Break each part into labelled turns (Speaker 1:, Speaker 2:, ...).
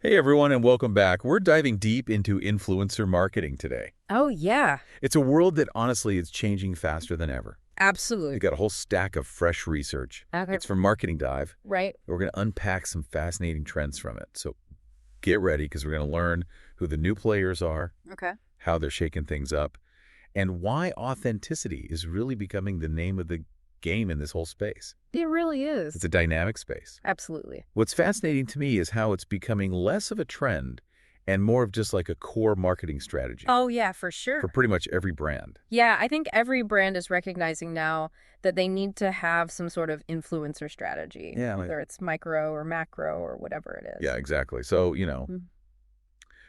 Speaker 1: Hey everyone, and welcome back. We're diving deep into influencer marketing today.
Speaker 2: Oh, yeah,
Speaker 1: It's a world that honestly is changing faster than ever.
Speaker 2: absolutely.
Speaker 1: We've got a whole stack of fresh research.
Speaker 2: Okay,
Speaker 1: It's from Marketing Dive.
Speaker 2: right.
Speaker 1: We're going to unpack some fascinating trends from it. So get ready because we're going to learn who the new players are,
Speaker 2: Okay.
Speaker 1: how they're shaking things up, and why authenticity is really becoming the name of the game in this whole space.
Speaker 2: It really
Speaker 1: It's
Speaker 2: is.
Speaker 1: a dynamic space.
Speaker 2: Absolutely.
Speaker 1: What's fascinating to me is how it's becoming less of a trend and more of just like a core marketing strategy
Speaker 2: Oh, yeah, for
Speaker 1: for
Speaker 2: sure.
Speaker 1: pretty much every brand.
Speaker 2: Yeah, I think every brand is recognizing now that they need to have some sort of influencer strategy,
Speaker 1: Yeah,
Speaker 2: whether it's micro or macro or whatever it is.
Speaker 1: yeah, exactly. So,
Speaker 2: Mm,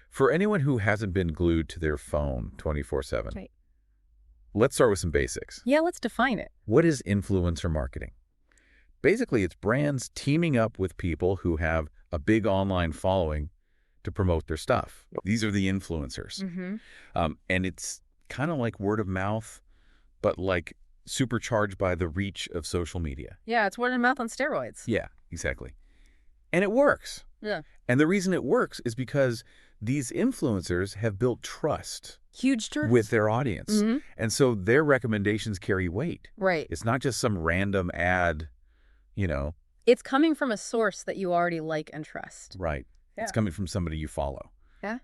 Speaker 1: for anyone who hasn't been glued to their phone 24/7,
Speaker 2: right.
Speaker 1: let's start with some basics.
Speaker 2: Yeah, let's define it.
Speaker 1: What is influencer marketing? Basically, it's brands teaming up with people who have a big online following to promote their stuff. These are the influencers.
Speaker 2: Mm-hmm.
Speaker 1: And it's kind of like word of mouth, but like supercharged by the reach of social media.
Speaker 2: Yeah, it's word of mouth on steroids.
Speaker 1: Yeah, exactly. And it works.
Speaker 2: Yeah.
Speaker 1: And the reason it works is because these influencers have built trust
Speaker 2: Huge turns.
Speaker 1: with their audience.
Speaker 2: Mm-hmm.
Speaker 1: And so their recommendations carry weight.
Speaker 2: Right.
Speaker 1: It's not just some random ad,
Speaker 2: It's coming from a source that you already like and trust.
Speaker 1: right.
Speaker 2: Yeah.
Speaker 1: It's coming from somebody you follow
Speaker 2: Yeah.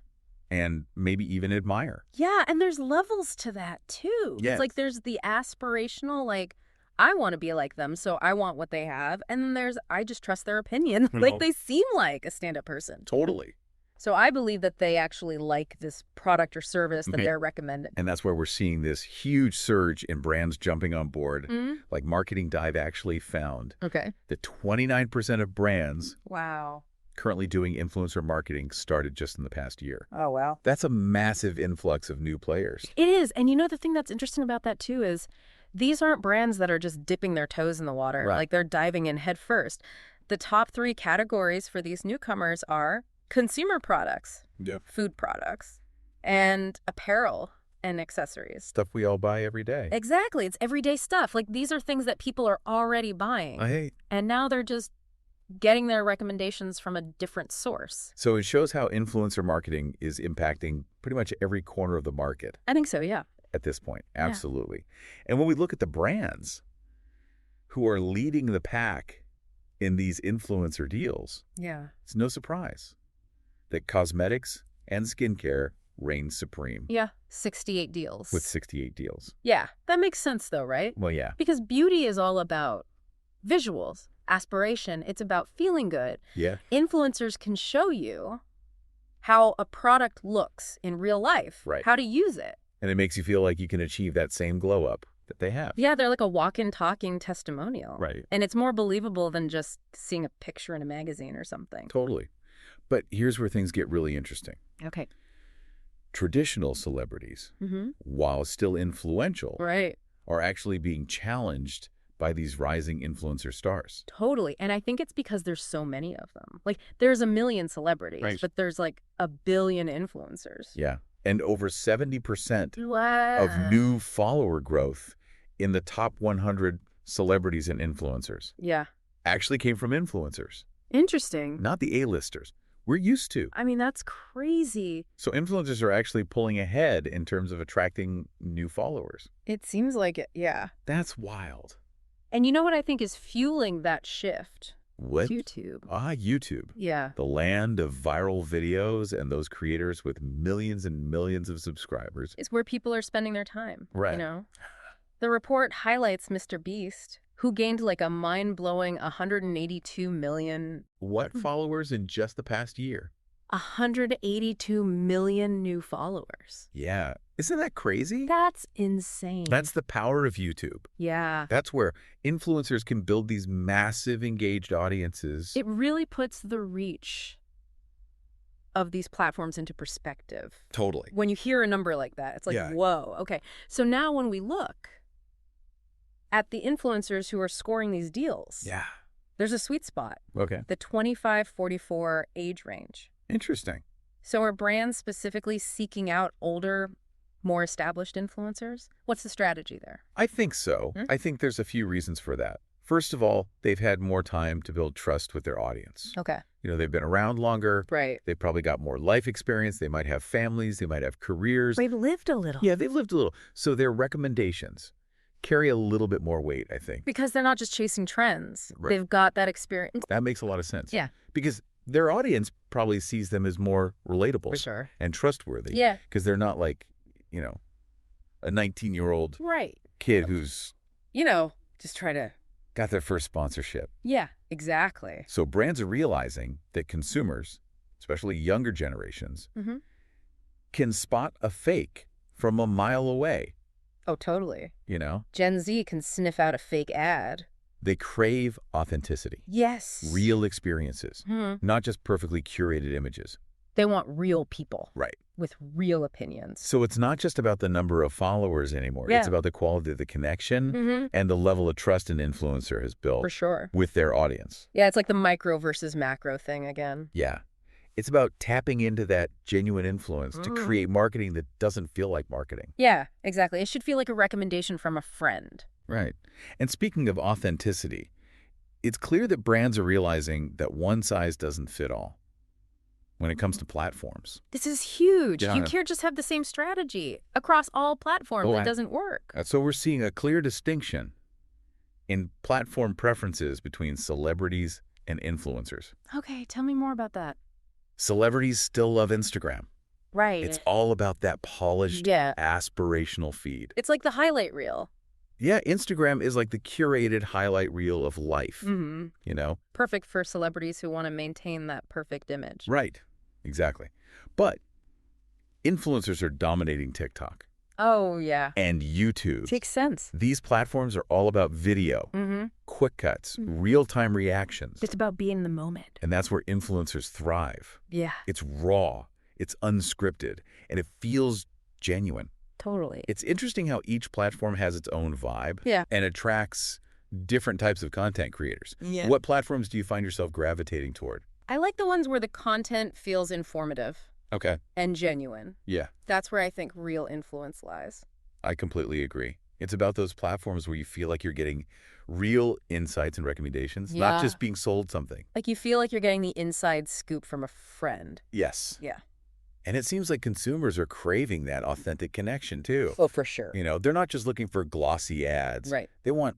Speaker 1: and maybe even admire.
Speaker 2: Yeah, and there's levels to that too.
Speaker 1: Yes.
Speaker 2: It's like there's the aspirational, like, I want to be like them, so I want what they have. And then there's, I just trust their opinion. Like,
Speaker 1: No.
Speaker 2: they seem like a stand-up person.
Speaker 1: Totally.
Speaker 2: So I believe that they actually like this product or service that
Speaker 1: Okay.
Speaker 2: they're recommending.
Speaker 1: And that's where we're seeing this huge surge in brands jumping on board.
Speaker 2: Mm-hmm.
Speaker 1: Like Marketing Dive actually found
Speaker 2: Okay.
Speaker 1: that 29% of brands
Speaker 2: Wow.
Speaker 1: currently doing influencer marketing started just in the past year.
Speaker 2: Oh, wow.
Speaker 1: That's a massive influx of new players.
Speaker 2: It is. And you know, the thing that's interesting about that too is these aren't brands that are just dipping their toes in the water.
Speaker 1: Right.
Speaker 2: Like they're diving in head first. The top 3 categories for these newcomers are consumer products, food products, and apparel and accessories.
Speaker 1: Stuff we all buy every day.
Speaker 2: Exactly. It's everyday stuff. Like these are things that people are already buying.
Speaker 1: Hey.
Speaker 2: And now they're just getting their recommendations from a different source.
Speaker 1: So it shows how influencer marketing is impacting pretty much every corner of the market
Speaker 2: I think so, yeah.
Speaker 1: at this point. Absolutely. And when we look at the brands who are leading the pack in these influencer deals,
Speaker 2: Yeah.
Speaker 1: it's no surprise that cosmetics and skincare reign supreme
Speaker 2: Yeah. 68 deals.
Speaker 1: with 68 deals.
Speaker 2: Yeah. That makes sense though, right?
Speaker 1: Well, yeah.
Speaker 2: Because beauty is all about visuals, aspiration. It's about feeling good.
Speaker 1: Yeah.
Speaker 2: Influencers can show you how a product looks in real life,
Speaker 1: Right.
Speaker 2: how to use it.
Speaker 1: And it makes you feel like you can achieve that same glow up that they have.
Speaker 2: Yeah, they're like a walk-in talking testimonial.
Speaker 1: Right.
Speaker 2: And it's more believable than just seeing a picture in a magazine or something.
Speaker 1: Totally. But here's where things get really interesting.
Speaker 2: Okay.
Speaker 1: Traditional celebrities,
Speaker 2: Mm-hmm.
Speaker 1: while still influential,
Speaker 2: Right.
Speaker 1: are actually being challenged by these rising influencer stars.
Speaker 2: Totally. And I think it's because there's so many of them. Like, there's a million celebrities,
Speaker 1: Right.
Speaker 2: but there's like a billion influencers.
Speaker 1: Yeah. And over 70%
Speaker 2: Wow.
Speaker 1: of new follower growth in the top 100 celebrities and influencers
Speaker 2: Yeah.
Speaker 1: actually came from influencers,
Speaker 2: Interesting.
Speaker 1: not the A-listers. We're used to.
Speaker 2: I mean, that's crazy.
Speaker 1: So influencers are actually pulling ahead in terms of attracting new followers.
Speaker 2: It seems like it. Yeah.
Speaker 1: That's wild.
Speaker 2: And you know what I think is fueling that shift?
Speaker 1: What?
Speaker 2: YouTube.
Speaker 1: YouTube.
Speaker 2: Yeah.
Speaker 1: The land of viral videos and those creators with millions and millions of subscribers.
Speaker 2: It's where people are spending their time.
Speaker 1: Right.
Speaker 2: You know? The report highlights Mr. Beast, who gained like a mind-blowing 182 million.
Speaker 1: What followers in just the past year?
Speaker 2: 182 million new followers.
Speaker 1: Yeah. Isn't that crazy?
Speaker 2: That's insane.
Speaker 1: That's the power of YouTube.
Speaker 2: Yeah.
Speaker 1: That's where influencers can build these massive engaged audiences.
Speaker 2: It really puts the reach of these platforms into perspective.
Speaker 1: Totally.
Speaker 2: When you hear a number like that, it's like,
Speaker 1: Yeah.
Speaker 2: whoa, okay. So now when we look at the influencers who are scoring these deals,
Speaker 1: Yeah.
Speaker 2: there's a sweet spot,
Speaker 1: Okay.
Speaker 2: the 25-44 age range.
Speaker 1: Interesting.
Speaker 2: So are brands specifically seeking out older, more established influencers? What's the strategy there?
Speaker 1: I think so.
Speaker 2: Hmm?
Speaker 1: I think there's a few reasons for that. First of all, they've had more time to build trust with their audience.
Speaker 2: Okay.
Speaker 1: They've been around longer.
Speaker 2: Right.
Speaker 1: They've probably got more life experience. They might have families. They might have careers.
Speaker 2: They've lived a little.
Speaker 1: Yeah, they've lived a little. So their recommendations carry a little bit more weight, I think.
Speaker 2: Because they're not just chasing trends.
Speaker 1: Right.
Speaker 2: They've got that experience.
Speaker 1: That makes a lot of sense.
Speaker 2: Yeah.
Speaker 1: Because their audience probably sees them as more relatable
Speaker 2: For sure.
Speaker 1: and trustworthy.
Speaker 2: Yeah.
Speaker 1: Because they're not like, a 19-year-old
Speaker 2: Right.
Speaker 1: kid who's
Speaker 2: Just try to...
Speaker 1: got their first sponsorship.
Speaker 2: Yeah, exactly.
Speaker 1: So brands are realizing that consumers, especially younger generations,
Speaker 2: Mm-hmm.
Speaker 1: can spot a fake from a mile away.
Speaker 2: Oh, totally.
Speaker 1: You know,
Speaker 2: Gen Z can sniff out a fake ad.
Speaker 1: they crave authenticity,
Speaker 2: Yes.
Speaker 1: real experiences, not just perfectly curated images.
Speaker 2: They want real people.
Speaker 1: Right.
Speaker 2: With real opinions.
Speaker 1: So it's not just about the number of followers anymore.
Speaker 2: Yeah.
Speaker 1: It's about the quality of the connection and the level of trust an influencer has built
Speaker 2: For sure.
Speaker 1: with their audience.
Speaker 2: Yeah, it's like the micro versus macro thing again.
Speaker 1: Yeah. It's about tapping into that genuine influence to create marketing that doesn't feel like marketing.
Speaker 2: Yeah, exactly. It should feel like a recommendation from a friend.
Speaker 1: Right. And speaking of authenticity, it's clear that brands are realizing that one size doesn't fit all when it comes to platforms.
Speaker 2: This is huge.
Speaker 1: Yeah.
Speaker 2: You can't just have the same strategy across all platforms. It doesn't work.
Speaker 1: So we're seeing a clear distinction in platform preferences between celebrities and influencers.
Speaker 2: Okay, tell me more about that.
Speaker 1: Celebrities still love Instagram.
Speaker 2: Right.
Speaker 1: It's all about that polished,
Speaker 2: Yeah.
Speaker 1: aspirational feed.
Speaker 2: It's like the highlight reel.
Speaker 1: Yeah, Instagram is like the curated highlight reel of life,
Speaker 2: Perfect for celebrities who want to maintain that perfect image.
Speaker 1: Right, exactly. But influencers are dominating TikTok
Speaker 2: Oh, yeah.
Speaker 1: and YouTube.
Speaker 2: Makes sense.
Speaker 1: These platforms are all about video, quick cuts, real-time reactions.
Speaker 2: It's about being in the moment.
Speaker 1: And that's where influencers thrive.
Speaker 2: Yeah,
Speaker 1: It's raw, it's unscripted, and it feels genuine.
Speaker 2: totally.
Speaker 1: It's interesting how each platform has its own vibe and attracts different types of content creators.
Speaker 2: Yeah.
Speaker 1: What platforms do you find yourself gravitating toward?
Speaker 2: I like the ones where the content feels informative
Speaker 1: Okay.
Speaker 2: and genuine.
Speaker 1: Yeah,
Speaker 2: That's where I think real influence lies.
Speaker 1: I completely agree. It's about those platforms where you feel like you're getting real insights and recommendations, not
Speaker 2: Yeah.
Speaker 1: just being sold something.
Speaker 2: Like you feel like you're getting the inside scoop from a friend.
Speaker 1: Yes.
Speaker 2: Yeah.
Speaker 1: And it seems like consumers are craving that authentic connection too.
Speaker 2: Oh, for sure.
Speaker 1: They're not just looking for glossy ads.
Speaker 2: Right.
Speaker 1: They want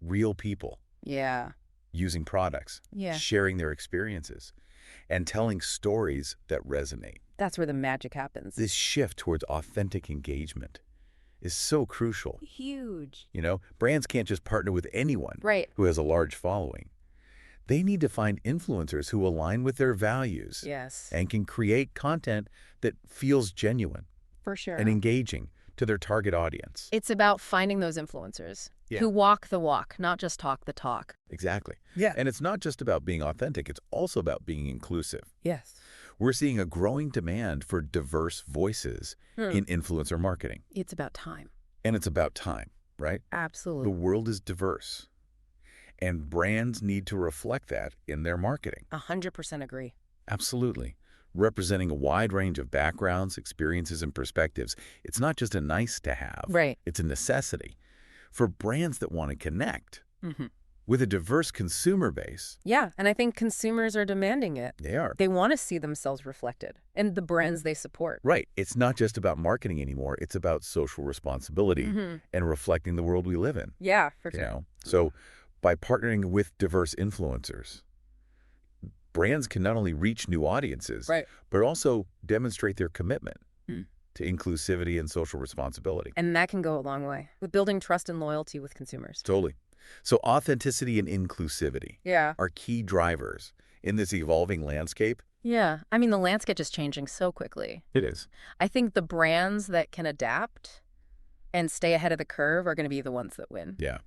Speaker 1: real people
Speaker 2: Yeah.
Speaker 1: using products,
Speaker 2: Yeah.
Speaker 1: sharing their experiences, and telling stories that resonate.
Speaker 2: That's where the magic happens.
Speaker 1: This shift towards authentic engagement is so crucial.
Speaker 2: Huge.
Speaker 1: Brands can't just partner with anyone
Speaker 2: Right.
Speaker 1: who has a large following. They need to find influencers who align with their values
Speaker 2: Yes.
Speaker 1: and can create content that feels genuine
Speaker 2: For sure.
Speaker 1: and engaging to their target audience.
Speaker 2: It's about finding those influencers
Speaker 1: Yeah.
Speaker 2: who walk the walk, not just talk the talk.
Speaker 1: Exactly.
Speaker 2: Yeah.
Speaker 1: And it's not just about being authentic, it's also about being inclusive.
Speaker 2: Yes.
Speaker 1: We're seeing a growing demand for diverse voices in influencer marketing.
Speaker 2: It's about time.
Speaker 1: And it's about time, right?
Speaker 2: Absolutely.
Speaker 1: The world is diverse. And brands need to reflect that in their marketing.
Speaker 2: 100% agree.
Speaker 1: Absolutely. Representing a wide range of backgrounds, experiences, and perspectives. It's not just a nice to have.
Speaker 2: Right.
Speaker 1: It's a necessity. For brands that want to connect
Speaker 2: Mm-hmm.
Speaker 1: with a diverse consumer base,
Speaker 2: Yeah, and I think consumers are demanding it.
Speaker 1: they are.
Speaker 2: They want to see themselves reflected in the brands they support.
Speaker 1: Right. It's not just about marketing anymore. It's about social responsibility and reflecting the world we live in.
Speaker 2: Yeah, for
Speaker 1: You
Speaker 2: sure.
Speaker 1: know? So by partnering with diverse influencers, brands can not only reach new audiences,
Speaker 2: Right.
Speaker 1: but also demonstrate their commitment to inclusivity and social responsibility.
Speaker 2: And that can go a long way with building trust and loyalty with consumers.
Speaker 1: Totally. So authenticity and inclusivity
Speaker 2: Yeah.
Speaker 1: are key drivers in this evolving landscape.
Speaker 2: Yeah. I mean, the landscape is changing so quickly.
Speaker 1: It is.
Speaker 2: I think the brands that can adapt and stay ahead of the curve are going to be the ones that win.
Speaker 1: Yeah.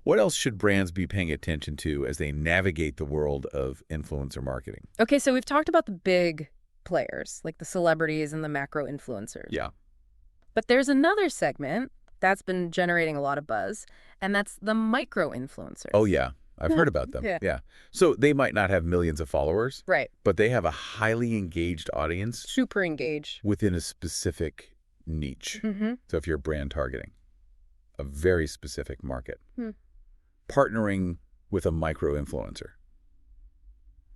Speaker 1: What else should brands be paying attention to as they navigate the world of influencer marketing?
Speaker 2: Okay, so we've talked about the big players, like the celebrities and the macro influencers.
Speaker 1: Yeah.
Speaker 2: But there's another segment that's been generating a lot of buzz, and that's the micro influencers.
Speaker 1: Oh, yeah. I've heard about them.
Speaker 2: Yeah.
Speaker 1: So they might not have millions of followers,
Speaker 2: Right.
Speaker 1: but they have a highly engaged audience
Speaker 2: Super engaged.
Speaker 1: within a specific niche.
Speaker 2: Mm-hmm.
Speaker 1: So if you're brand targeting a very specific market. partnering with a micro-influencer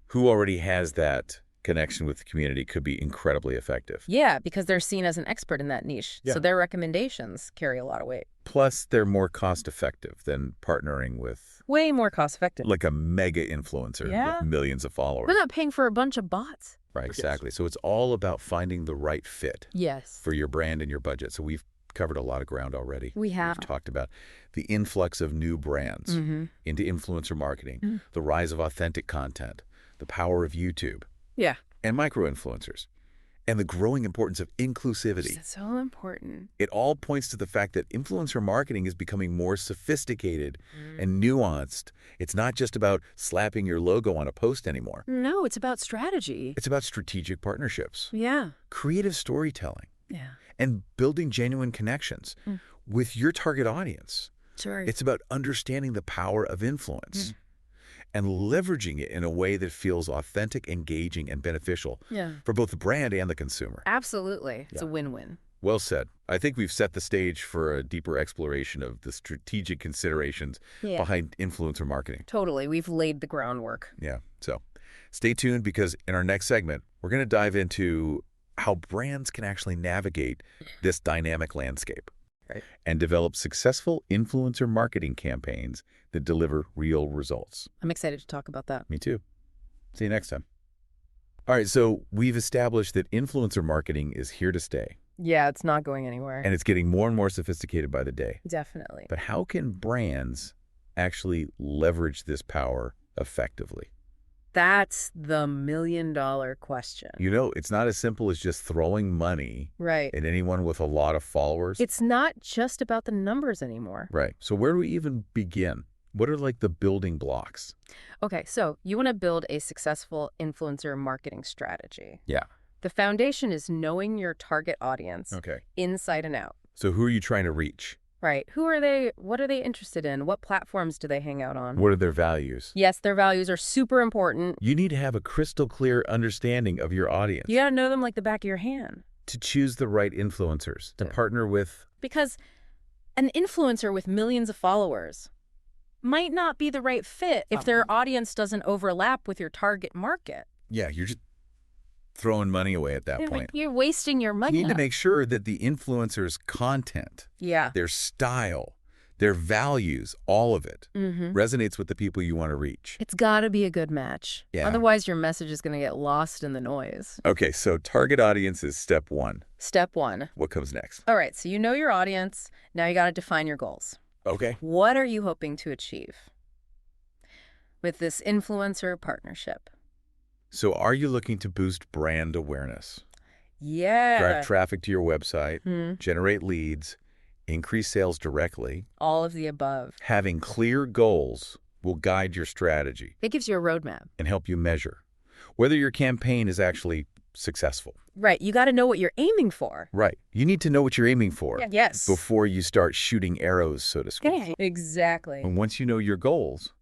Speaker 1: who already has that connection with the community could be incredibly effective.
Speaker 2: Yeah, because they're seen as an expert in that niche.
Speaker 1: Yeah.
Speaker 2: So their recommendations carry a lot of weight.
Speaker 1: Plus, they're more cost-effective than partnering with
Speaker 2: Way more cost effective.
Speaker 1: like a mega influencer
Speaker 2: Yeah.
Speaker 1: with millions of followers.
Speaker 2: We're not paying for a bunch of bots.
Speaker 1: Right, exactly. So it's all about finding the right fit
Speaker 2: Yes.
Speaker 1: for your brand and your budget. So we've covered a lot of ground already.
Speaker 2: We have.
Speaker 1: We've talked about the influx of new brands into influencer marketing, the rise of authentic content, the power of YouTube,
Speaker 2: Yeah.
Speaker 1: and micro-influencers, and the growing importance of inclusivity.
Speaker 2: It's so important.
Speaker 1: It all points to the fact that influencer marketing is becoming more sophisticated and nuanced. It's not just about slapping your logo on a post anymore.
Speaker 2: No, it's about strategy.
Speaker 1: It's about strategic partnerships,
Speaker 2: Yeah.
Speaker 1: creative storytelling,
Speaker 2: Yeah.
Speaker 1: and building genuine connections with your target audience.
Speaker 2: Sure.
Speaker 1: It's about understanding the power of influence and leveraging it in a way that feels authentic, engaging, and beneficial for both the brand and the consumer.
Speaker 2: Absolutely. It's a win-win.
Speaker 1: Well said. I think we've set the stage for a deeper exploration of the strategic considerations behind influencer marketing.
Speaker 2: Totally. We've laid the groundwork.
Speaker 1: Yeah. So stay tuned, because in our next segment, we're going to dive into how brands can actually navigate this dynamic landscape and develop successful influencer marketing campaigns that deliver real results.
Speaker 2: I'm excited to talk about that.
Speaker 1: Me too. See you next time. All right, so we've established that influencer marketing is here to stay,
Speaker 2: Yeah, it's not going anywhere.
Speaker 1: and it's getting more and more sophisticated by the day.
Speaker 2: Definitely.
Speaker 1: But how can brands actually leverage this power effectively?
Speaker 2: That's the million-dollar question.
Speaker 1: You know, it's not as simple as just throwing money
Speaker 2: Right.
Speaker 1: at anyone with a lot of followers.
Speaker 2: It's not just about the numbers anymore.
Speaker 1: Right. So where do we even begin? What are like the building blocks?
Speaker 2: Okay, so you want to build a successful influencer marketing strategy.
Speaker 1: Yeah.
Speaker 2: The foundation is knowing your target audience
Speaker 1: Okay.
Speaker 2: inside and out.
Speaker 1: So who are you trying to reach?
Speaker 2: Right. Who are they? What are they interested in? What platforms do they hang out on?
Speaker 1: What are their values?
Speaker 2: Yes, their values are super important.
Speaker 1: You need to have a crystal clear understanding of your audience
Speaker 2: You got to know them like the back of your hand.
Speaker 1: to choose the right influencers to partner with.
Speaker 2: Because an influencer with millions of followers might not be the right fit if their audience doesn't overlap with your target market.
Speaker 1: Yeah, you're just throwing money away at that point.
Speaker 2: You're wasting your money.
Speaker 1: You need to make sure that the influencer's content, their style, their values, all of it resonates with the people you want to reach.
Speaker 2: It's got to be a good match.
Speaker 1: Yeah.
Speaker 2: Otherwise, your message is going to get lost in the noise.
Speaker 1: Okay, so target audience is step one.
Speaker 2: Step one.
Speaker 1: What comes next?
Speaker 2: All right, so you know your audience. Now you got to define your goals.
Speaker 1: Okay.
Speaker 2: What are you hoping to achieve with this influencer partnership?
Speaker 1: So are you looking to boost brand awareness?
Speaker 2: Yeah.
Speaker 1: Drive traffic to your website, generate leads, increase sales directly?
Speaker 2: All of the above.
Speaker 1: Having clear goals will guide your strategy
Speaker 2: It gives you a roadmap.
Speaker 1: and help you measure whether your campaign is actually successful.
Speaker 2: Right. You got to know what you're aiming for.
Speaker 1: Right. You need to know what you're aiming for
Speaker 2: Yes.
Speaker 1: before you start shooting arrows, so to speak.
Speaker 2: Yeah, exactly.
Speaker 1: And once you know your goals,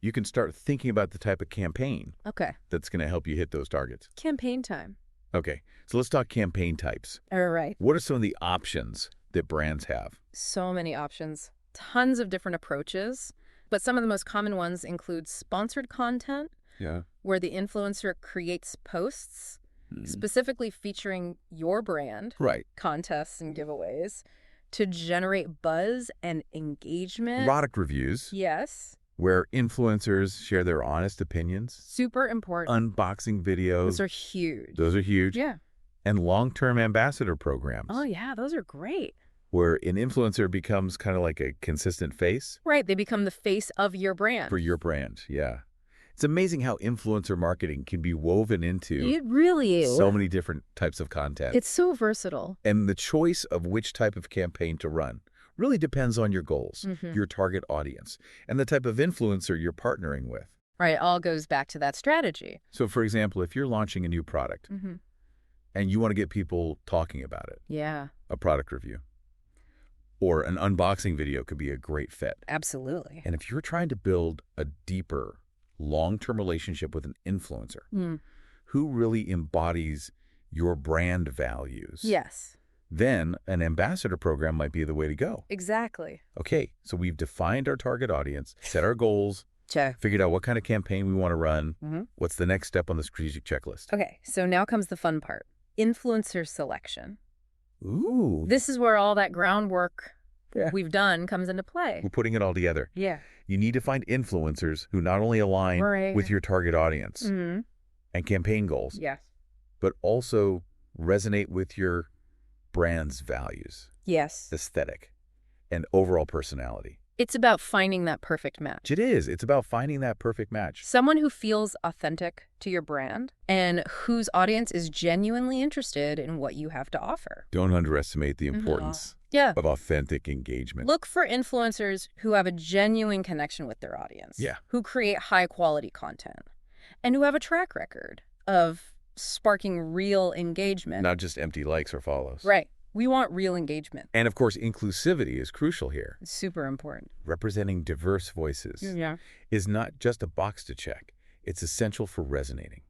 Speaker 1: you can start thinking about the type of campaign
Speaker 2: Okay.
Speaker 1: that's going to help you hit those targets.
Speaker 2: Campaign time.
Speaker 1: Okay, so let's talk campaign types.
Speaker 2: All right.
Speaker 1: What are some of the options that brands have?
Speaker 2: So many options. Tons of different approaches. But some of the most common ones include sponsored content, where the influencer creates posts specifically featuring your brand,
Speaker 1: Right.
Speaker 2: contests and giveaways, to generate buzz and engagement.
Speaker 1: Product reviews,
Speaker 2: Yes.
Speaker 1: where influencers share their honest opinions.
Speaker 2: Super important.
Speaker 1: Unboxing videos.
Speaker 2: Those are huge.
Speaker 1: Those are huge.
Speaker 2: Yeah.
Speaker 1: And long-term ambassador programs.
Speaker 2: Oh, yeah. Those are great.
Speaker 1: Where an influencer becomes kind of like a consistent face.
Speaker 2: Right. They become the face of your brand.
Speaker 1: For your brand, yeah. It's amazing how influencer marketing can be woven into
Speaker 2: It really is.
Speaker 1: so many different types of content.
Speaker 2: It's so versatile.
Speaker 1: And the choice of which type of campaign to run really depends on your goals, your target audience, and the type of influencer you're partnering with.
Speaker 2: Right. It all goes back to that strategy.
Speaker 1: So, for example, if you're launching a new product and you want to get people talking about it,
Speaker 2: Yeah.
Speaker 1: a product review or an unboxing video could be a great fit.
Speaker 2: Absolutely.
Speaker 1: And if you're trying to build a deeper, long-term relationship with an influencer who really embodies your brand values,
Speaker 2: Yes.
Speaker 1: then an ambassador program might be the way to go.
Speaker 2: Exactly.
Speaker 1: Okay, so we've defined our target audience, set our goals,
Speaker 2: Check.
Speaker 1: figured out what kind of campaign we want to run.
Speaker 2: Mm-hmm.
Speaker 1: What's the next step on the strategic checklist?
Speaker 2: Okay, so now comes the fun part. Influencer selection.
Speaker 1: Ooh.
Speaker 2: This is where all that groundwork we've done comes into play.
Speaker 1: We're putting it all together.
Speaker 2: Yeah.
Speaker 1: You need to find influencers who not only align with your target audience and campaign goals,
Speaker 2: Yes.
Speaker 1: but also resonate with your brand's values,
Speaker 2: Yes.
Speaker 1: aesthetic, and overall personality.
Speaker 2: It's about finding that perfect match.
Speaker 1: It is. It's about finding that perfect match.
Speaker 2: Someone who feels authentic to your brand and whose audience is genuinely interested in what you have to offer.
Speaker 1: Don't underestimate the importance of authentic engagement.
Speaker 2: Look for influencers who have a genuine connection with their audience.
Speaker 1: Yeah.
Speaker 2: Who create high-quality content. And who have a track record of sparking real engagement.
Speaker 1: Not just empty likes or follows.
Speaker 2: Right. We want real engagement.
Speaker 1: And of course, inclusivity is crucial here.
Speaker 2: It's super important.
Speaker 1: Representing diverse voices is not just a box to check. It's essential for resonating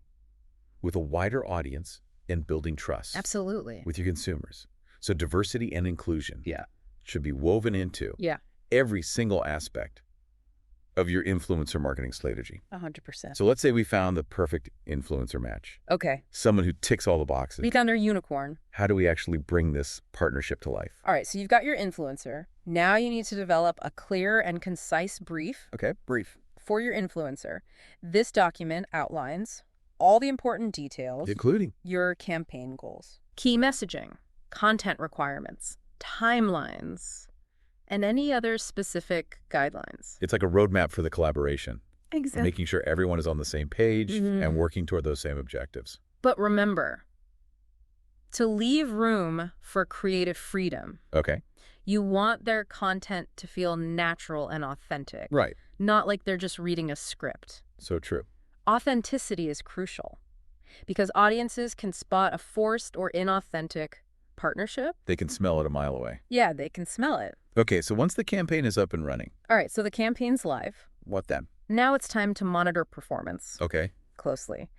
Speaker 1: with a wider audience and building trust.
Speaker 2: Absolutely.
Speaker 1: With your consumers. So diversity and inclusion should be woven into every single aspect of your influencer marketing strategy.
Speaker 2: 100%.
Speaker 1: So let's say we found the perfect influencer match.
Speaker 2: Okay.
Speaker 1: Someone who ticks all the boxes.
Speaker 2: We found our unicorn.
Speaker 1: How do we actually bring this partnership to life?
Speaker 2: All right, so you've got your influencer. Now you need to develop a clear and concise brief.
Speaker 1: Okay, brief.
Speaker 2: For your influencer. This document outlines all the important details,
Speaker 1: including
Speaker 2: your campaign goals, key messaging, content requirements, timelines, and any other specific guidelines.
Speaker 1: It's like a roadmap for the collaboration.
Speaker 2: Exactly.
Speaker 1: Making sure everyone is on the same page and working toward those same objectives.
Speaker 2: But remember, to leave room for creative freedom.
Speaker 1: Okay.
Speaker 2: You want their content to feel natural and authentic.
Speaker 1: Right.
Speaker 2: Not like they're just reading a script.
Speaker 1: So true.
Speaker 2: Authenticity is crucial because audiences can spot a forced or inauthentic partnership.
Speaker 1: They can smell it a mile away.
Speaker 2: Yeah, they can smell it.
Speaker 1: Okay, so once the campaign is up and running.
Speaker 2: All right, so the campaign's live.
Speaker 1: What then?
Speaker 2: Now it's time to monitor performance.
Speaker 1: Okay.
Speaker 2: Closely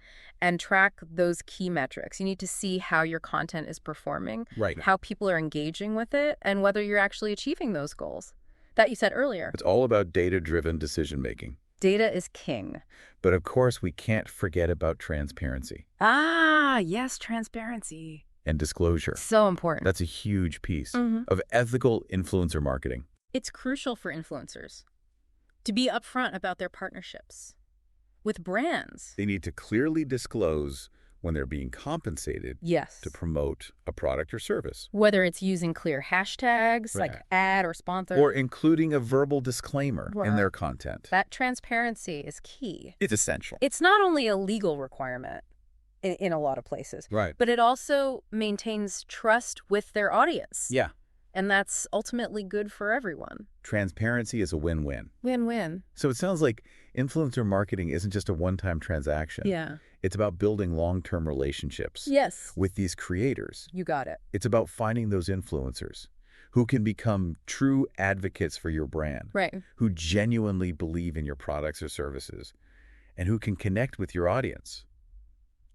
Speaker 2: and track those key metrics. You need to see how your content is performing, how people are engaging with it, and whether you're actually achieving those goals that you said earlier.
Speaker 1: It's all about data-driven decision-making.
Speaker 2: Data is king.
Speaker 1: But of course, we can't forget about transparency.
Speaker 2: Ah, yes, transparency.
Speaker 1: And disclosure.
Speaker 2: So important.
Speaker 1: That's a huge piece of ethical influencer marketing.
Speaker 2: It's crucial for influencers to be upfront about their partnerships with brands.
Speaker 1: They need to clearly disclose when they're being compensated to promote a product or service.
Speaker 2: Whether it's using clear hashtags like ad or sponsor.
Speaker 1: Or including a verbal disclaimer in their content.
Speaker 2: That transparency is key.
Speaker 1: It's essential.
Speaker 2: It's not only a legal requirement in a lot of places, but it also maintains trust with their audience.
Speaker 1: Yeah.
Speaker 2: And that's ultimately good for everyone.
Speaker 1: Transparency is a win-win.
Speaker 2: Win-win.
Speaker 1: So it sounds like influencer marketing isn't just a one-time transaction.
Speaker 2: Yeah.
Speaker 1: It's about building long-term relationships with these creators.
Speaker 2: You got it.
Speaker 1: It's about finding those influencers who can become true advocates for your brand, who genuinely believe in your products or services, and who can connect with your audience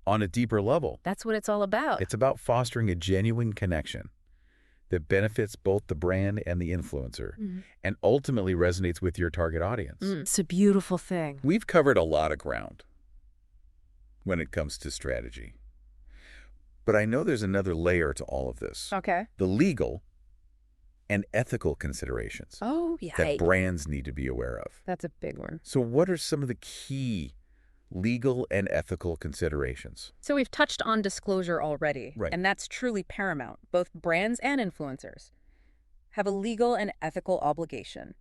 Speaker 1: on a deeper level.
Speaker 2: That's what it's all about.
Speaker 1: It's about fostering a genuine connection that benefits both the brand and the influencer and ultimately resonates with your target audience.
Speaker 2: It's a beautiful thing.
Speaker 1: We've covered a lot of ground when it comes to strategy. But I know there's another layer to all of this.
Speaker 2: Okay.
Speaker 1: The legal and ethical considerations that brands need to be aware of.
Speaker 2: That's a big one.
Speaker 1: So what are some of the key legal and ethical considerations?
Speaker 2: So we've touched on disclosure already, and that's truly paramount. Both brands and influencers have a legal and ethical obligation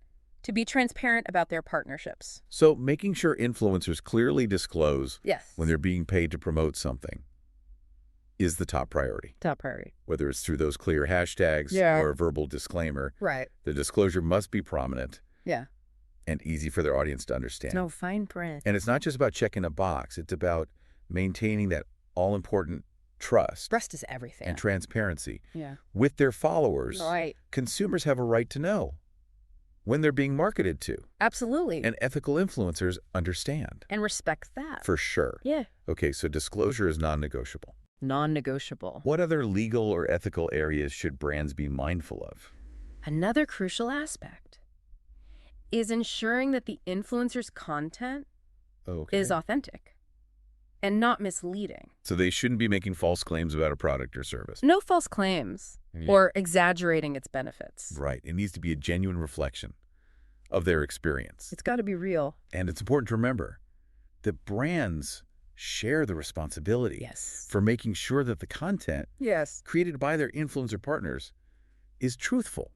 Speaker 2: to be transparent about their partnerships.
Speaker 1: So making sure influencers clearly disclose when they're being paid to promote something is the top priority.
Speaker 2: Top priority.
Speaker 1: Whether it's through those clear hashtags or a verbal disclaimer, the disclosure must be prominent. And easy for their audience to understand.
Speaker 2: No fine print.
Speaker 1: And it's not just about checking a box. It's about maintaining that all-important trust.
Speaker 2: Trust is everything.
Speaker 1: And transparency. With their followers, consumers have a right to know when they're being marketed to.
Speaker 2: Absolutely.
Speaker 1: And ethical influencers understand.
Speaker 2: And respect that.
Speaker 1: For sure.
Speaker 2: Yeah.
Speaker 1: Okay, so disclosure is non-negotiable.
Speaker 2: non-negotiable.
Speaker 1: What other legal or ethical areas should brands be mindful of?
Speaker 2: Another crucial aspect is ensuring that the influencer's content is authentic and not misleading.
Speaker 1: So they shouldn't be making false claims about a product or service.
Speaker 2: No false claims or exaggerating its benefits.
Speaker 1: Right. It needs to be a genuine reflection of their experience.
Speaker 2: It's got to be real.
Speaker 1: And it's important to remember that brands share the responsibility for making sure that the content created by their influencer partners is truthful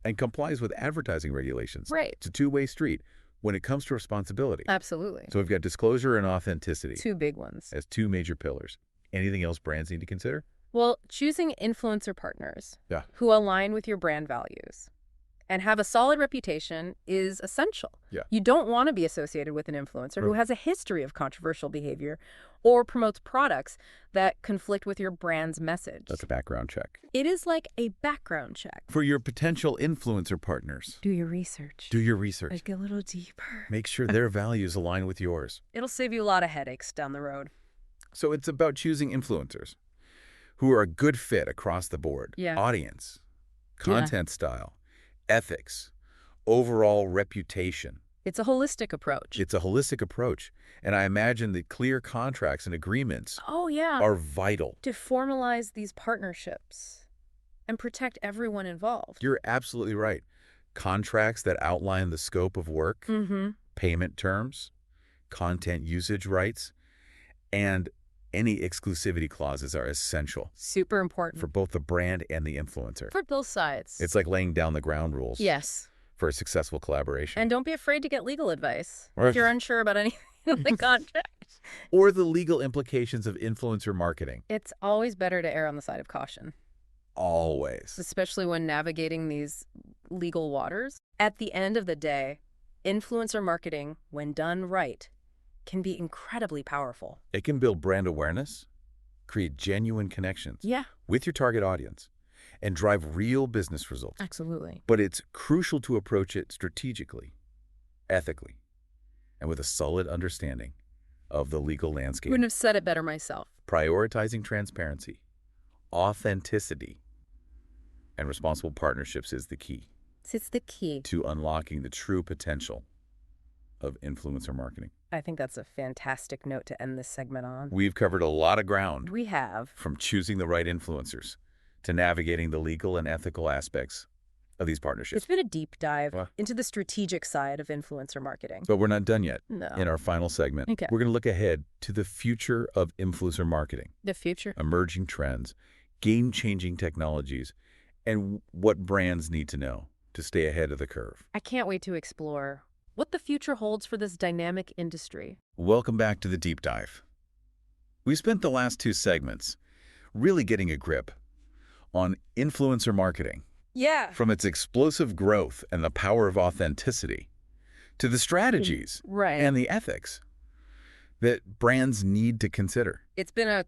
Speaker 1: and complies with advertising regulations.
Speaker 2: Right.
Speaker 1: It's a two-way street when it comes to responsibility.
Speaker 2: Absolutely.
Speaker 1: So we've got disclosure and authenticity.
Speaker 2: Two big ones.
Speaker 1: As two major pillars. Anything else brands need to consider?
Speaker 2: Well, choosing influencer partners who align with your brand values and have a solid reputation is essential. You don't want to be associated with an influencer who has a history of controversial behavior or promotes products that conflict with your brand's message.
Speaker 1: That's a background check.
Speaker 2: It is like a background check.
Speaker 1: For your potential influencer partners,
Speaker 2: do your research.
Speaker 1: Do your research.
Speaker 2: Like a little deeper.
Speaker 1: Make sure their values align with yours.
Speaker 2: It'll save you a lot of headaches down the road.
Speaker 1: So it's about choosing influencers who are a good fit across the board. Audience, content style, ethics, overall reputation.
Speaker 2: It's a holistic approach.
Speaker 1: It's a holistic approach. And I imagine that clear contracts and agreements are vital
Speaker 2: to formalize these partnerships and protect everyone involved.
Speaker 1: You're absolutely right. Contracts that outline the scope of work, payment terms, content usage rights, and any exclusivity clauses are essential.
Speaker 2: Super important.
Speaker 1: For both the brand and the influencer.
Speaker 2: For both sides.
Speaker 1: It's like laying down the ground rules.
Speaker 2: Yes.
Speaker 1: For a successful collaboration.
Speaker 2: And don't be afraid to get legal advice if you're unsure about anything in the contract.
Speaker 1: Or the legal implications of influencer marketing.
Speaker 2: It's always better to err on the side of caution.
Speaker 1: Always.
Speaker 2: Especially when navigating these legal waters. At the end of the day, influencer marketing, when done right, can be incredibly powerful.
Speaker 1: It can build brand awareness, create genuine connections with your target audience, and drive real business results.
Speaker 2: Absolutely.
Speaker 1: But it's crucial to approach it strategically, ethically, and with a solid understanding of the legal landscape.
Speaker 2: Couldn't have said it better myself.
Speaker 1: Prioritizing transparency, authenticity, and responsible partnerships is the key.
Speaker 2: It's the key
Speaker 1: to unlocking the true potential of influencer marketing.
Speaker 2: I think that's a fantastic note to end this segment on.
Speaker 1: We've covered a lot of ground.
Speaker 2: We have.
Speaker 1: From choosing the right influencers to navigating the legal and ethical aspects of these partnerships.
Speaker 2: It's been a deep dive into the strategic side of influencer marketing.
Speaker 1: But we're not done yet.
Speaker 2: No.
Speaker 1: In our final segment, we're going to look ahead to the future of influencer marketing.
Speaker 2: The future.
Speaker 1: Emerging trends, game-changing technologies, and what brands need to know to stay ahead of the curve.
Speaker 2: I can't wait to explore what the future holds for this dynamic industry.
Speaker 1: Welcome back to the Deep Dive. We spent the last two segments really getting a grip on influencer marketing. From its explosive growth and the power of authenticity to the strategies and the ethics that brands need to consider.
Speaker 2: It's been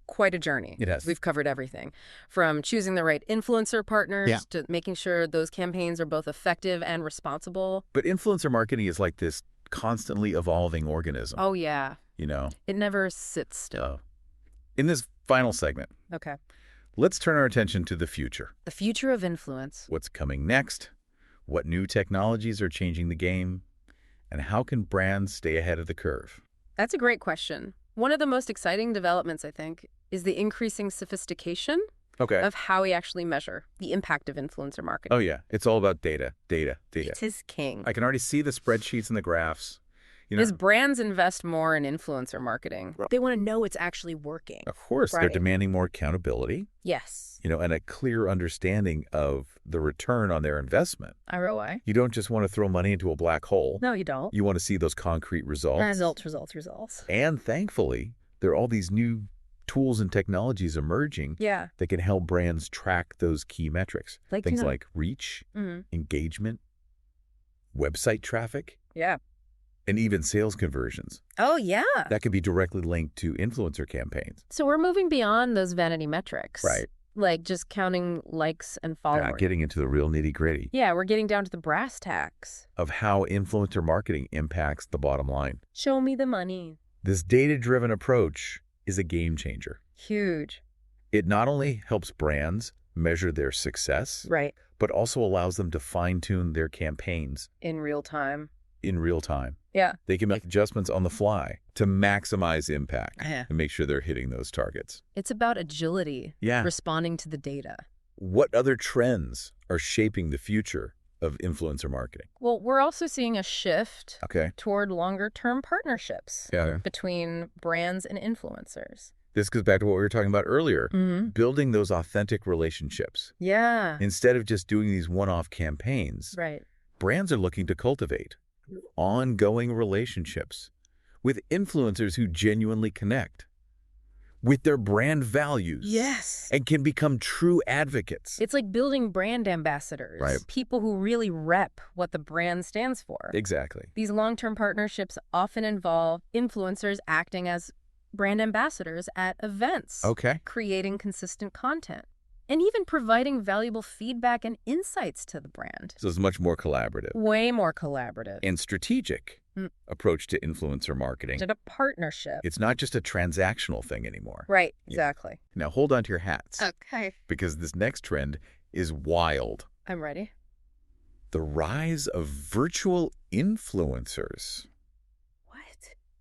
Speaker 2: quite a journey.
Speaker 1: It has.
Speaker 2: We've covered everything from choosing the right influencer partners to making sure those campaigns are both effective and responsible.
Speaker 1: But influencer marketing is like this constantly evolving organism.
Speaker 2: Oh, yeah.
Speaker 1: You know?
Speaker 2: It never sits still.
Speaker 1: In this final segment, let's turn our attention to the future.
Speaker 2: The future of influence.
Speaker 1: What's coming next? What new technologies are changing the game? And how can brands stay ahead of the curve?
Speaker 2: That's a great question. One of the most exciting developments, I think, is the increasing sophistication of how we actually measure the impact of influencer marketing.
Speaker 1: Oh, yeah. It's all about data.
Speaker 2: It is king.
Speaker 1: I can already see the spreadsheets and the graphs. You know,
Speaker 2: as brands invest more in influencer marketing, they want to know it's actually working.
Speaker 1: Of course, they're demanding more accountability.
Speaker 2: Yes.
Speaker 1: You know, and a clear understanding of the return on their investment.
Speaker 2: ROI.
Speaker 1: You don't just want to throw money into a black hole.
Speaker 2: No, you don't.
Speaker 1: You want to see those concrete results.
Speaker 2: Results.
Speaker 1: And thankfully, there are all these new tools and technologies emerging that can help brands track those key metrics.
Speaker 2: Like,
Speaker 1: things like reach, engagement, website traffic. And even sales conversions.
Speaker 2: Oh, yeah.
Speaker 1: That can be directly linked to influencer campaigns.
Speaker 2: So we're moving beyond those vanity metrics.
Speaker 1: Right.
Speaker 2: Like just counting likes and followers.
Speaker 1: Getting into the real nitty-gritty.
Speaker 2: Yeah, we're getting down to the brass tacks.
Speaker 1: Of how influencer marketing impacts the bottom line.
Speaker 2: Show me the money.
Speaker 1: This data-driven approach is a game changer.
Speaker 2: Huge.
Speaker 1: It not only helps brands measure their success,
Speaker 2: Right.
Speaker 1: but also allows them to fine-tune their campaigns
Speaker 2: In real time.
Speaker 1: in real time.
Speaker 2: Yeah.
Speaker 1: They can make adjustments on the fly to maximize impact
Speaker 2: Yeah.
Speaker 1: and make sure they're hitting those targets.
Speaker 2: It's about agility.
Speaker 1: Yeah.
Speaker 2: Responding to the data.
Speaker 1: What other trends are shaping the future of influencer marketing?
Speaker 2: Well, we're also seeing a shift
Speaker 1: Okay.
Speaker 2: toward longer-term partnerships
Speaker 1: Yeah.
Speaker 2: between brands and influencers.
Speaker 1: This goes back to what we were talking about earlier,
Speaker 2: Mm-hmm.
Speaker 1: building those authentic relationships.
Speaker 2: Yeah.
Speaker 1: Instead of just doing these one-off campaigns,
Speaker 2: Right.
Speaker 1: brands are looking to cultivate ongoing relationships with influencers who genuinely connect with their brand values.
Speaker 2: Yes.
Speaker 1: And can become true advocates.
Speaker 2: It's like building brand ambassadors.
Speaker 1: Right.
Speaker 2: People who really rep what the brand stands for.
Speaker 1: Exactly.
Speaker 2: These long-term partnerships often involve influencers acting as brand ambassadors at events.
Speaker 1: Okay.
Speaker 2: Creating consistent content. And even providing valuable feedback and insights to the brand.
Speaker 1: So it's much more collaborative
Speaker 2: Way more collaborative.
Speaker 1: and strategic approach to influencer marketing.
Speaker 2: It's a partnership.
Speaker 1: It's not just a transactional thing anymore.
Speaker 2: Right,
Speaker 1: Yeah.
Speaker 2: exactly.
Speaker 1: Now hold on to your hats
Speaker 2: Okay.
Speaker 1: because this next trend is wild.
Speaker 2: I'm ready.
Speaker 1: The rise of virtual influencers.
Speaker 2: What?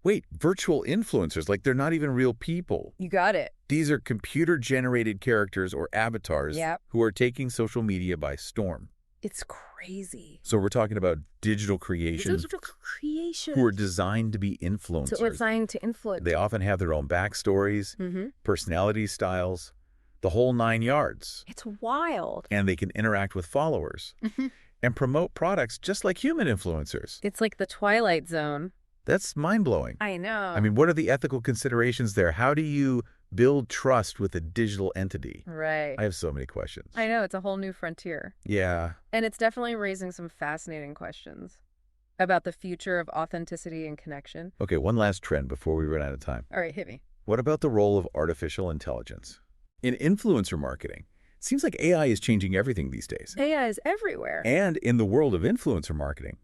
Speaker 1: Wait, virtual influencers, like they're not even real people.
Speaker 2: You got it.
Speaker 1: These are computer-generated characters or avatars
Speaker 2: Yep.
Speaker 1: who are taking social media by storm.
Speaker 2: It's crazy.
Speaker 1: So we're talking about digital creations
Speaker 2: Creation.
Speaker 1: who are designed to be influencers.
Speaker 2: So we're designed to influence.
Speaker 1: They often have their own backstories, personality styles, the whole 9 yards.
Speaker 2: It's wild.
Speaker 1: And they can interact with followers and promote products just like human influencers.
Speaker 2: It's like the Twilight Zone.
Speaker 1: That's mind-blowing.
Speaker 2: I know.
Speaker 1: I mean, what are the ethical considerations there? How do you build trust with a digital entity?
Speaker 2: Right.
Speaker 1: I have so many questions.
Speaker 2: I know. It's a whole new frontier.
Speaker 1: Yeah.
Speaker 2: And it's definitely raising some fascinating questions about the future of authenticity and connection.
Speaker 1: Okay, one last trend before we run out of time.
Speaker 2: All right, hit me.
Speaker 1: What about the role of artificial intelligence? In influencer marketing, it seems like AI is changing everything these days.
Speaker 2: AI is everywhere.
Speaker 1: And in the world of influencer marketing,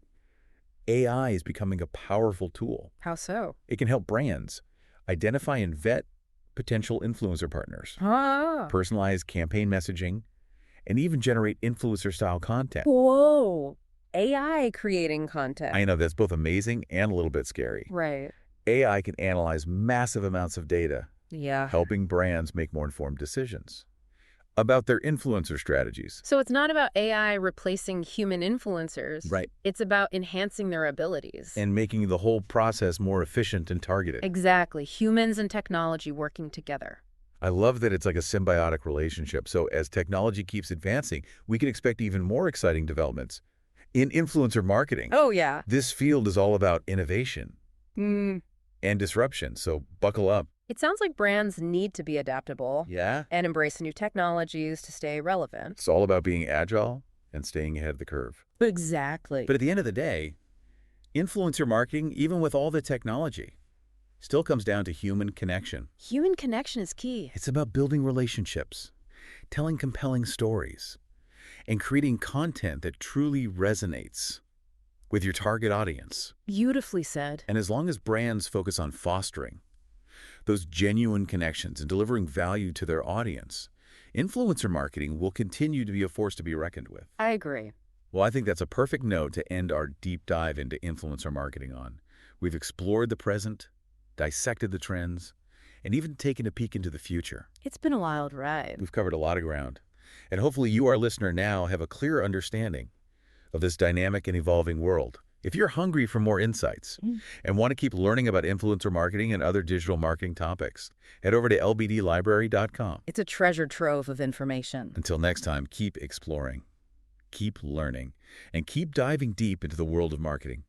Speaker 1: AI is becoming a powerful tool.
Speaker 2: How so?
Speaker 1: It can help brands identify and vet potential influencer partners,
Speaker 2: Ah.
Speaker 1: personalize campaign messaging, and even generate influencer-style content.
Speaker 2: Whoa. AI creating content.
Speaker 1: I know that's both amazing and a little bit scary.
Speaker 2: Right.
Speaker 1: AI can analyze massive amounts of data,
Speaker 2: Yeah.
Speaker 1: helping brands make more informed decisions about their influencer strategies.
Speaker 2: So it's not about AI replacing human influencers.
Speaker 1: Right.
Speaker 2: It's about enhancing their abilities.
Speaker 1: And making the whole process more efficient and targeted.
Speaker 2: Exactly. Humans and technology working together.
Speaker 1: I love that it's like a symbiotic relationship. So as technology keeps advancing, we can expect even more exciting developments. In influencer marketing,
Speaker 2: Oh, yeah.
Speaker 1: this field is all about innovation and disruption. So buckle up.
Speaker 2: It sounds like brands need to be adaptable
Speaker 1: Yeah.
Speaker 2: and embrace new technologies to stay relevant.
Speaker 1: It's all about being agile and staying ahead of the curve.
Speaker 2: Exactly.
Speaker 1: But at the end of the day, influencer marketing, even with all the technology, still comes down to human connection.
Speaker 2: Human connection is key.
Speaker 1: It's about building relationships, telling compelling stories, and creating content that truly resonates with your target audience.
Speaker 2: Beautifully said.
Speaker 1: And as long as brands focus on fostering those genuine connections and delivering value to their audience, influencer marketing will continue to be a force to be reckoned with.
Speaker 2: I agree.
Speaker 1: Well, I think that's a perfect note to end our deep dive into influencer marketing on. We've explored the present, dissected the trends, and even taken a peek into the future.
Speaker 2: It's been a wild ride.
Speaker 1: We've covered a lot of ground. And hopefully you, our listener, now have a clear understanding of this dynamic and evolving world. If you're hungry for more insights and want to keep learning about influencer marketing and other digital marketing topics, head over to lbdlibrary.com.
Speaker 2: It's a treasure trove of information.
Speaker 1: Until next time, keep exploring, keep learning, and keep diving deep into the world of marketing.